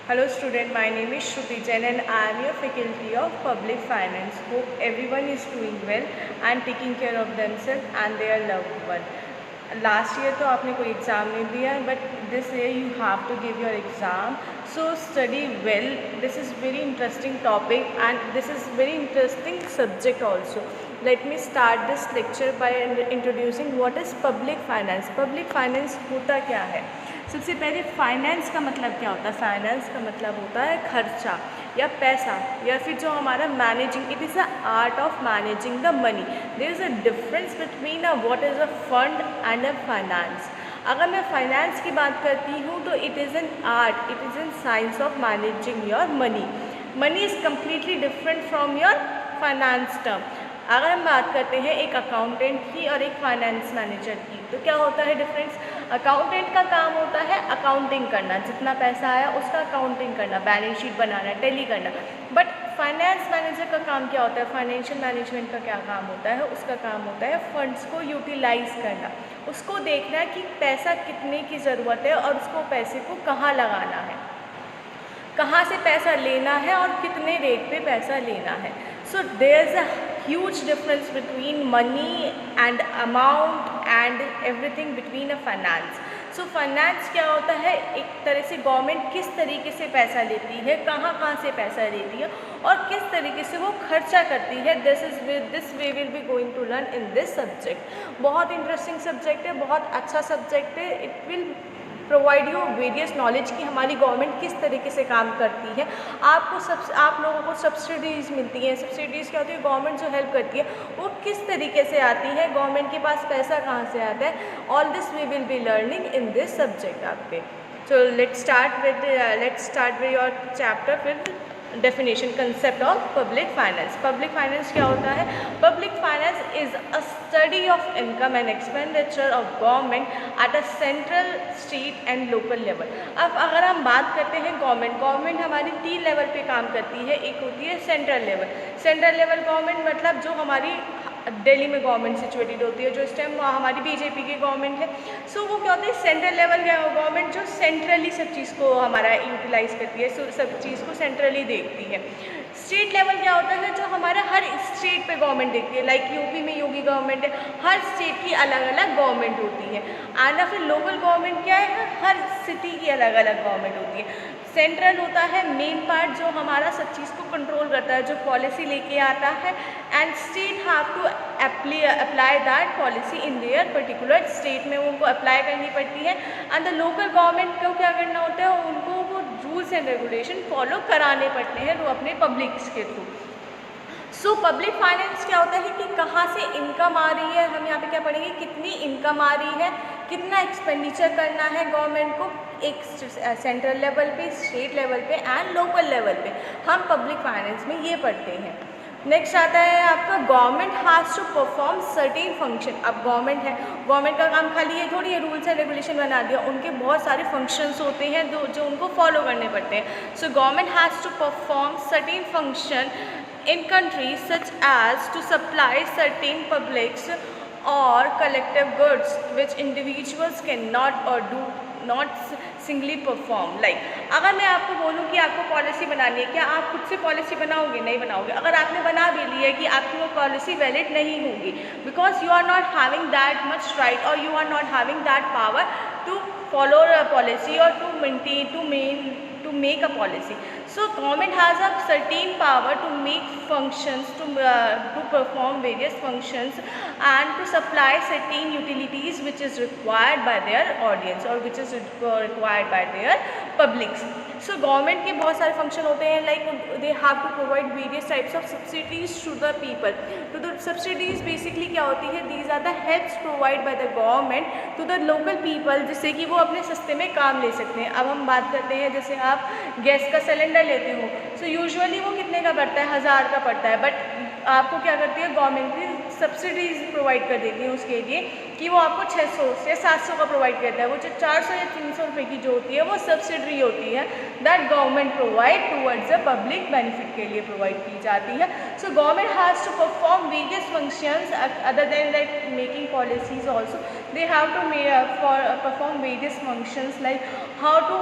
Hello student, my name is Shruti Jain and I am your faculty of Public Finance. Hope everyone is doing well and taking care of themselves and their loved one. Last year तो आपने कोई exam नहीं दिया, but this year you have to give your exam. So study well. This is very interesting topic and this is very interesting subject also. Let me start this lecture by introducing what is public finance. Public finance होता क्या है? सबसे पहले finance का मतलब क्या होता है? फाइनेंस का मतलब होता है खर्चा या पैसा या फिर जो हमारा managing. It is a art of managing the money. There is a difference between what is a fund and a finance. अगर मैं फाइनेंस की बात करती हूँ तो it is an art, it is an science of managing your money. Money is completely different from your finance term. अगर हम बात करते हैं एक अकाउंटेंट की और एक फाइनेंस मैनेजर की, तो क्या होता है डिफरेंस? अकाउंटेंट का काम होता है अकाउंटिंग करना, जितना पैसा आया उसका अकाउंटिंग करना, बैलेंस शीट बनाना, टैली करना. बट फाइनेंस मैनेजर का काम क्या होता है? फाइनेंशियल मैनेजमेंट का क्या काम होता है? उसका काम होता है फंड्स को यूटिलाइज करना, उसको देखना कि पैसा कितने की ज़रूरत है और उसको पैसे को कहाँ लगाना है, कहाँ से पैसा लेना है और कितने रेट पे पैसा लेना है. So there is a huge difference between money and amount and everything between a finance. So finance क्या होता है? एक तरह से गवर्नमेंट किस तरीके से पैसा लेती है, कहाँ कहाँ से पैसा लेती है और किस तरीके से वो खर्चा करती है. This way will be going to learn in this subject. बहुत इंटरेस्टिंग सब्जेक्ट है, बहुत अच्छा सब्जेक्ट है. It will provide you various knowledge कि हमारी गवर्नमेंट किस तरीके से काम करती है. आप लोगों को सब्सिडीज़ मिलती हैं. सब्सिडीज़ क्या होती है? गवर्नमेंट जो हेल्प करती है वो किस तरीके से आती है, गवर्नमेंट के पास पैसा कहाँ से आता है. All this we will be learning in this subject आपके. So let's start with your chapter with definition concept of public finance. Public finance क्या होता है? Public finance is a study of income and expenditure of government at a central, state and local level. अब अगर हम बात करते हैं government हमारी 3 लेवल पे काम करती है. एक होती है central level. Central level government मतलब जो हमारी दिल्ली में गवर्नमेंट सिचुएटेड होती है, जो इस टाइम हमारी बीजेपी की गवर्नमेंट है. सो वो क्या होता है? सेंट्रल लेवल गवर्नमेंट जो सेंट्रली सब चीज़ को हमारा यूटिलाइज करती है, सब चीज़ को सेंट्रली देखती है. स्टेट लेवल क्या होता है? जो हमारा हर स्टेट पे गवर्नमेंट देखती है. लाइक यूपी में योगी गवर्नमेंट है, हर स्टेट की अलग अलग गवर्नमेंट होती है. एंड फिर लोकल गवर्नमेंट क्या है? हर सिटी की अलग अलग गवर्नमेंट होती है. सेंट्रल होता है मेन पार्ट जो हमारा सब चीज़ को कंट्रोल करता है, जो पॉलिसी लेके आता है. And state have to apply that policy in their particular state में, उनको अप्लाई करनी पड़ती है. एंड द लोकल गवर्नमेंट को क्या करना होता है? उनको वो रूल्स एंड रेगुलेशन फॉलो कराने पड़ते हैं वो अपने पब्लिक्स के थ्रू. सो पब्लिक फाइनेंस क्या होता है कि कहाँ से इनकम आ रही है. हम यहाँ पे क्या पढ़ेंगे? कितनी इनकम आ रही है, कितना एक्सपेंडिचर करना है गवर्नमेंट को एक सेंट्रल लेवल पे, स्टेट लेवल पे एंड लोकल लेवल पे. हम पब्लिक फाइनेंस में ये पढ़ते हैं. नेक्स्ट आता है आपका government has to perform certain function. अब गवर्नमेंट है, गवर्नमेंट का काम खाली ये थोड़ी है रूल्स एंड रेगुलेशन बना दिया. उनके बहुत सारे फंक्शंस होते हैं जो उनको फॉलो करने पड़ते हैं. So government has to perform certain function in countries such as to supply certain publics or collective goods which individuals cannot or do not singly perform. Like अगर मैं आपको बोलूँ कि आपको पॉलिसी बनानी है, क्या आप खुद से पॉलिसी बनाओगे? नहीं बनाओगे. अगर आपने बना भी ली है कि आपकी वो पॉलिसी वैलिड नहीं होगी, because you are not having that much right और you are not having that power to follow a policy or to make a policy. So government has a certain power to make functions, to perform various functions and to supply certain utilities which is required by their audience or which is required by their publics. So government के बहुत सारे function होते हैं. Like they have to provide various types of subsidies to the people. तो the subsidies basically क्या होती है? These are the helps provided by the government to the local people जिससे कि वो अपने सस्ते में काम ले सकते हैं. अब हम बात करते हैं जैसे आप गैस का सिलेंडर लेते हो, सो यूजुअली वो कितने का पड़ता है? 1000 का पड़ता है. बट आपको क्या करती है गवर्नमेंट की सब्सिडीज़ प्रोवाइड कर देती है उसके लिए कि वो आपको 600 या 700 का प्रोवाइड करता है. वो जो 400 या 300 रुपये की जो होती है वो सब्सिडी होती है that government provide towards the public benefit के लिए प्रोवाइड की जाती है. So government has to perform various functions other than like making policies also. They have to perform various functions like how to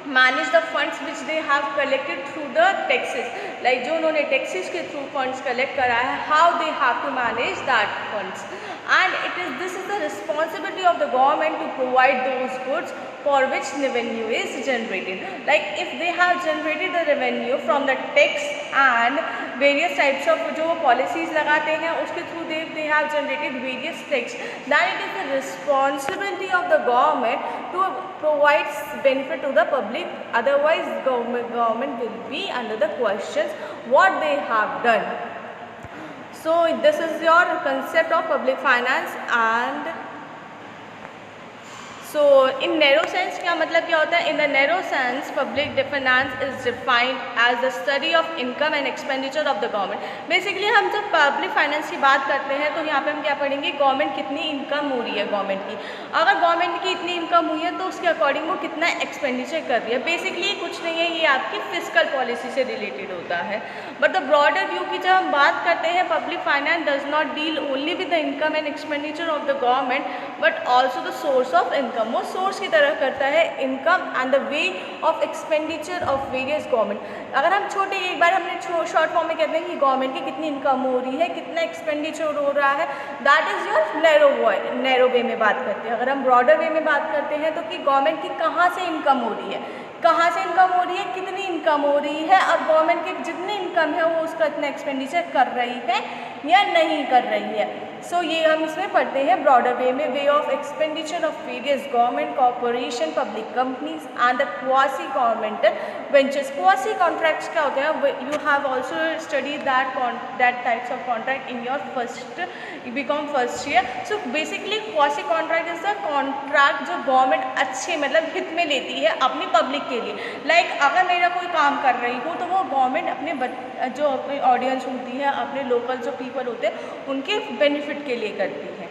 manage the funds which they have collected through the taxes, like जो उन्होंने taxes के थ्रू funds collect करा है, how they have to manage that funds, and this is the responsibility of the government to provide those goods for which revenue is generated. Like if they have generated the revenue from the tax and various types of जो policies लगाते हैं उसके through they have generated various tax, then it is the responsibility of the government to provide benefit to the public, otherwise government will be under the questions what they have done. So this is your concept of public finance. And so in narrow sense क्या मतलब क्या होता है? In the narrow sense public finance is defined as the study of income and expenditure of the government. Basically हम जब public finance की बात करते हैं तो यहाँ पे हम क्या पढ़ेंगे, गवर्नमेंट कितनी इनकम हो रही है गवर्नमेंट की। अगर गवर्नमेंट की इतनी इनकम हुई है तो उसके अकॉर्डिंग वो कितना एक्सपेंडिचर कर रही है। बेसिकली कुछ नहीं है, ये आपकी फिजिकल पॉलिसी से रिलेटेड होता है। बट द ब्रॉडर व्यू की जब हम बात करते हैं, public finance does not deal only with the income and expenditure of the government but also the source of income. वो सोर्स की तरह करता है income and the way of expenditure of various government. अगर हम छोटे एक बार हमने शॉर्ट फॉर्म में कहते हैं कि गवर्नमेंट की कितनी इनकम हो रही है, कितना एक्सपेंडिचर हो रहा है, दैट इज़ योर नैरो वे में बात करते हैं। अगर हम ब्रॉडर वे में बात करते हैं तो कि गवर्नमेंट की कहाँ से इनकम हो रही है, कहाँ से इनकम हो रही है, कितनी इनकम हो रही है, और गवर्नमेंट की जितनी इनकम है वो उसका इतना एक्सपेंडिचर कर रही है या नहीं कर रही है। सो ये हम इसमें पढ़ते हैं ब्रॉडर वे में, way of expenditure of various government corporation public companies and the quasi governmental ventures. Quasi contracts क्या होते हैं? You have also study that types of contract in your BCom first year. So basically quasi contract is the contract जो government अच्छे मतलब हित में लेती है अपनी पब्लिक के लिए। लाइक अगर मेरा कोई काम कर रही हूँ तो वो गवर्नमेंट अपने जो अपनी ऑडियंस होती है, अपने लोकल जो पीपल होते हैं उनके बेनिफिट के लिए करती है।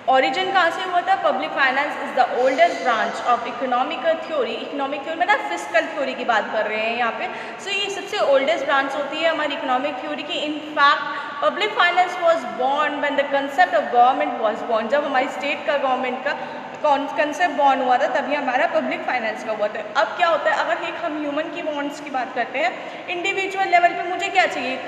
ओरिजिन कहाँ से हुआ था? Public finance is the oldest branch of economical theory. Economic theory मतलब फिजिकल थ्योरी की बात कर रहे हैं यहाँ पे। सो ये सबसे ओल्डेस्ट ब्रांच होती है हमारी इकोनॉमिक थ्योरी की। In fact public finance was born when the concept of government was born. जब हमारी स्टेट का गवर्नमेंट का कंसेप्ट बॉर्न हुआ था तभी हमारा पब्लिक फाइनेंस का हुआ था। अब क्या होता है, अगर एक हम ह्यूमन की बॉन्ड्स की बात करते हैं, इंडिविजुअल लेवल पे मुझे क्या चाहिए,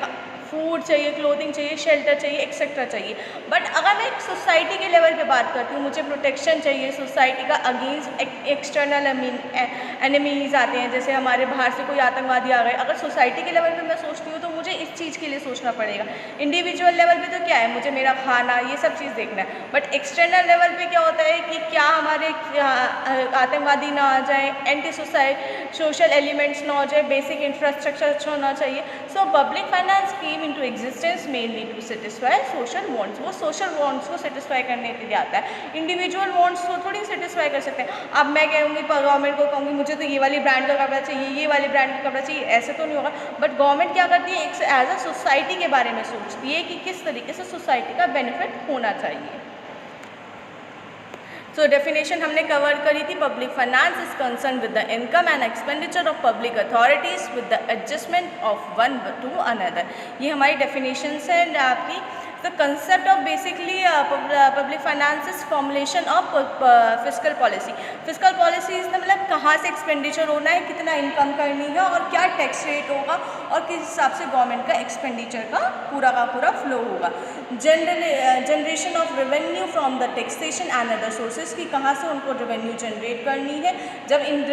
फूड चाहिए, क्लोथिंग चाहिए, शेल्टर चाहिए, एक्सेट्रा चाहिए। बट अगर मैं एक सोसाइटी के लेवल पे बात करती हूँ, मुझे प्रोटेक्शन चाहिए सोसाइटी का अगेंस्ट एक्सटर्नल एनिमीज आते हैं, जैसे हमारे बाहर से कोई आतंकवादी आ गए। अगर सोसाइटी के लेवल पे मैं सोचती हूँ तो मुझे इस चीज़ के लिए सोचना पड़ेगा। इंडिविजुअल लेवल पे तो क्या है, मुझे मेरा खाना ये सब चीज़ देखना है। बट एक्सटर्नल लेवल पे क्या होता है कि क्या हमारे आतंकवादी ना आ जाए, एंटी सोशल एलिमेंट्स ना हो जाए, बेसिक इंफ्रास्ट्रक्चर अच्छा होना चाहिए। सो पब्लिक फाइनेंस की into existence mainly to satisfy social wants। वो social wants को satisfy करने के लिए आता है, individual wants को थोड़ी satisfy कर सकते हैं। अब मैं कहूँगी गवर्नमेंट को, कहूँगी मुझे तो ये वाली ब्रांड का कपड़ा चाहिए, ये वाली ब्रांड का कपड़ा चाहिए, ऐसे तो नहीं होगा। बट गवर्नमेंट क्या करती है, एक एज अ सोसाइटी के बारे में सोचती है कि किस तरीके से सोसाइटी का बेनिफिट होना चाहिए। सो डेफिनेशन हमने कवर करी थी। Public finance is concern with the income and expenditure of public authorities with the adjustment of one two another. ये हमारी डेफिनेशन है आपकी। The concept of basically public finance is formulation of physical policy. Physical policy इसमें मतलब कहाँ से expenditure होना है, कितना इनकम करनी है और क्या टैक्स रेट होगा और किस हिसाब से गवर्नमेंट का एक्सपेंडिचर का पूरा फ्लो होगा। Generation of revenue from the taxation and other sources की कहाँ से उनको रेवेन्यू जनरेट करनी है। जब इन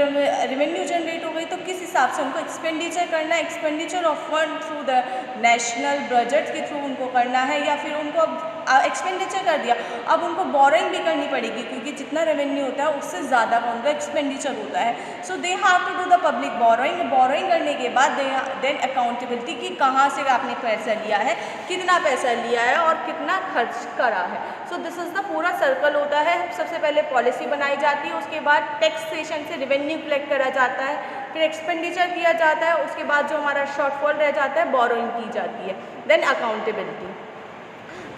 रेवेन्यू जनरेट हो गई तो किस हिसाब से उनको एक्सपेंडिचर करना है। Expenditure of fund through the national budget के थ्रू उनको करना है, या फिर उनको एक्सपेंडिचर कर दिया अब उनको बोरोइंग भी करनी पड़ेगी, क्योंकि जितना रेवेन्यू होता है उससे ज़्यादा का उनका एक्सपेंडिचर होता है। So they have to do the public borrowing. Borrowing करने के बाद देन अकाउंटेबिलिटी कि कहाँ से आपने पैसा लिया है, कितना पैसा लिया है और कितना खर्च करा है। सो दिस इज़ द पूरा सर्कल होता है। सबसे पहले पॉलिसी बनाई जाती है, उसके बाद टैक्सेशन से रेवेन्यू कलेक्ट करा जाता है, फिर एक्सपेंडिचर किया जाता है, उसके बाद जो हमारा शॉर्टफॉल रह जाता है बोरोइंग की जाती है, देन अकाउंटेबिलिटी।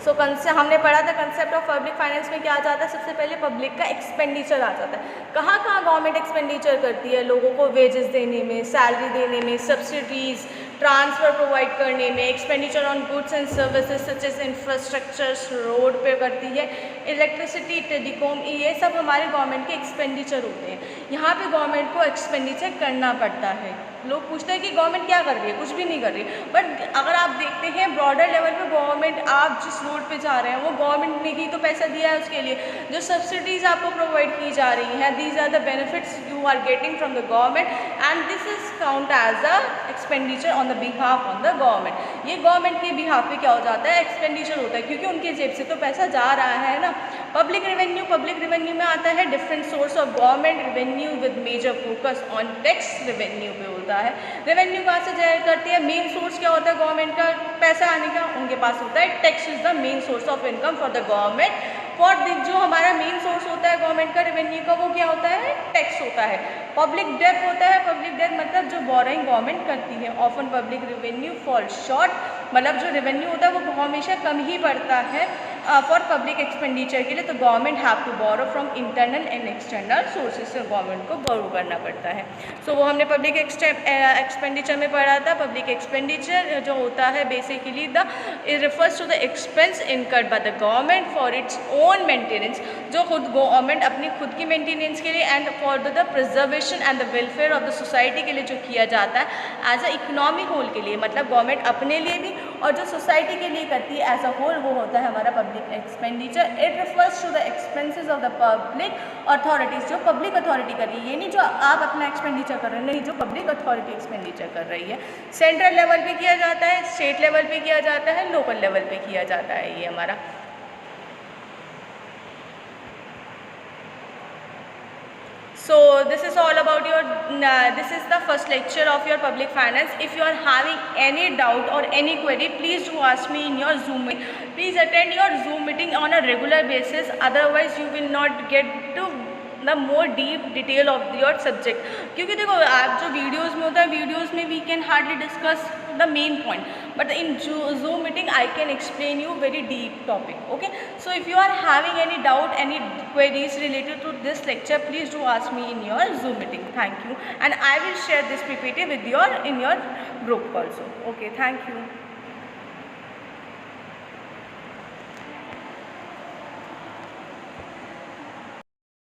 सो हमने पढ़ा था कंसेप्ट ऑफ पब्लिक फाइनेंस में क्या आ जाता है, सबसे पहले पब्लिक का एक्सपेंडिचर आ जाता है। कहाँ कहाँ गवर्नमेंट एक्सपेंडिचर करती है, लोगों को वेजेस देने में, सैलरी देने में, सब्सिडीज़, ट्रांसफ़र प्रोवाइड करने में, expenditure on goods and services such as infrastructures, road पे करती है, इलेक्ट्रिसिटी, टेलीकॉम, ये सब हमारे गवर्नमेंट के एक्सपेंडिचर होते हैं। यहाँ पे गवर्नमेंट को एक्सपेंडिचर करना पड़ता है। लोग पूछते हैं कि गवर्नमेंट क्या कर रही है, कुछ भी नहीं कर रही, बट अगर आप देखते हैं ब्रॉडर लेवल पे गवर्नमेंट, आप जिस रोड पे जा रहे हैं वो गवर्नमेंट ने ही तो पैसा दिया है उसके लिए। जो सब्सिडीज़ आपको प्रोवाइड की जा रही हैं, these are the benefits you are getting from the government and this is count as a expenditure on the behalf on the government. ये गवर्नमेंट के बिहाफ पे क्या हो जाता है, एक्सपेंडिचर होता है, क्योंकि उनके जेब से तो पैसा जा रहा है ना। पब्लिक रेवेन्यू में आता है different source of government revenue with major focus on tax revenue पे होता है। रेवेन्यू कहाँ से जनरेट करती है, मेन सोर्स क्या होता है गवर्नमेंट का पैसा आने का, उनके पास होता है tax is the main source of income for the government. For जो हमारा मेन सोर्स होता है गवर्नमेंट का रेवेन्यू का, वो क्या होता है, टैक्स होता है। पब्लिक डेट होता है, पब्लिक डेट मतलब जो बोरिंग गवर्नमेंट करती है। Often public revenue fall short, मतलब जो रेवेन्यू होता है वो हमेशा कम ही बढ़ता है फॉर पब्लिक एक्सपेंडिचर के लिए। तो government have to borrow from internal and external sources से गवर्नमेंट को बोरो करना पड़ता है। सो वो हमने पब्लिक एक्सपेंडिचर में पढ़ा था। पब्लिक एक्सपेंडिचर जो होता है basically it refers to the expense incurred by the government for its own maintenance, जो खुद गवर्नमेंट अपनी खुद की मेंटेनेंस के लिए and for the preservation and the welfare of the society के लिए जो किया जाता है एज अ इकोनॉमी होल के लिए, मतलब गवर्नमेंट अपने लिए भी और जो सोसाइटी के लिए करती है एज अ होल, वो होता है हमारा public expenditure. It refers to the expenses of the public authorities, जो पब्लिक अथॉरिटी कर रही है, ये नहीं जो आप अपना एक्सपेंडिचर कर रहे हैं, नहीं, जो पब्लिक अथॉरिटी एक्सपेंडिचर कर रही है। सेंट्रल लेवल पे किया जाता है, स्टेट लेवल पे किया जाता है, लोकल लेवल पे किया जाता है ये हमारा। So this is all about your this is the first lecture of your public finance. If you are having any doubt or any query, please do ask me in your Zoom meeting. Please attend your Zoom meeting on a regular basis, otherwise you will not get to the more deep detail of your subject. क्योंकि देखो आप जो videos में होता है, videos में we can hardly discuss the main point, but in Zoom meeting I can explain you very deep topic. Okay, so if you are having any doubt, any queries related to this lecture, please do ask me in your Zoom meeting. Thank you, and I will share this PPT with in your group also. Okay, thank you.